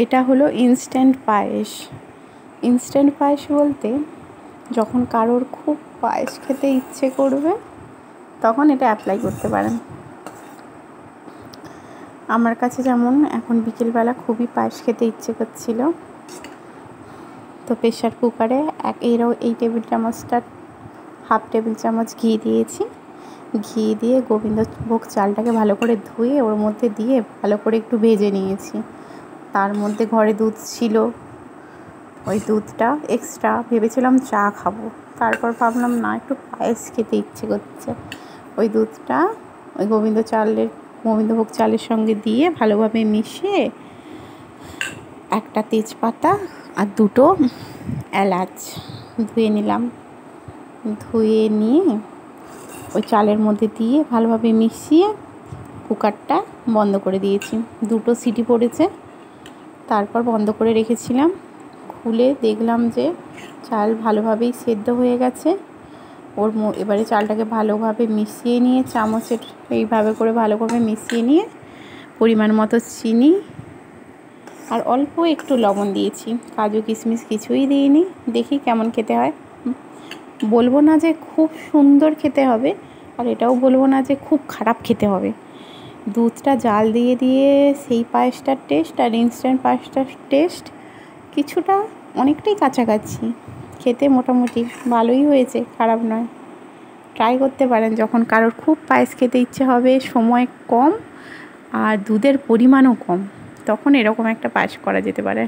এটা হলো ইনস্ট্যান্ট পায়েস। ইনস্ট্যান্ট পায়েস বলতে যখন কারোর খুব পায়েস খেতে ইচ্ছে করবে তখন এটা অ্যাপ্লাই করতে পারেন। আমার কাছে যেমন এখন বিকেলবেলা খুবই পায়েস খেতে ইচ্ছে করছিল, তো প্রেশার কুকারে এই টেবিল চামচটা হাফ টেবিল চামচ ঘি দিয়েছি। ঘি দিয়ে গোবিন্দভোগ চালটাকে ভালো করে ধুয়ে ওর মধ্যে দিয়ে ভালো করে একটু ভেজে নিয়েছি। তার মধ্যে ঘরে দুধ ছিল, ওই দুধটা এক্সট্রা ভেবেছিলাম চা খাবো, তারপর ভাবলাম না, একটু পায়েস খেতে ইচ্ছে করছে। ওই দুধটা ওই গোবিন্দভোগ চালের সঙ্গে দিয়ে ভালোভাবে মিশিয়ে একটা তেজপাতা আর দুটো এলাচ ধুয়ে নিলাম। ধুয়ে নিয়ে ওই চালের মধ্যে দিয়ে ভালোভাবে মিশিয়ে কুকারটা বন্ধ করে দিয়েছি। 2টো সিটি পড়েছে, তারপর বন্ধ করে রেখেছিলাম। খুলে দেখলাম যে চাল ভালোভাবেই সেদ্ধ হয়ে গেছে। এবারে চালটাকে ভালোভাবে মিশিয়ে নিয়ে চামচের এইভাবে করে ভালোভাবে মিশিয়ে নিয়ে পরিমাণ মতো চিনি আর অল্প একটু লবণ দিয়েছি। কাজু কিশমিশ কিছুই দিইনি। দেখি কেমন খেতে হয়। বলবো না যে খুব সুন্দর খেতে হবে, আর এটাও বলবো না যে খুব খারাপ খেতে হবে। দুধটা জাল দিয়ে দিয়ে সেই পায়েসটার টেস্ট আর ইনস্ট্যান্ট পায়েসটার টেস্ট কিছুটা অনেকটাই কাছাকাছি। খেতে মোটামুটি ভালোই হয়েছে, খারাপ নয়। ট্রাই করতে পারেন যখন কারোর খুব পায়েস খেতে ইচ্ছে হবে, সময় কম আর দুধের পরিমাণও কম, তখন এরকম একটা পায়েস করা যেতে পারে।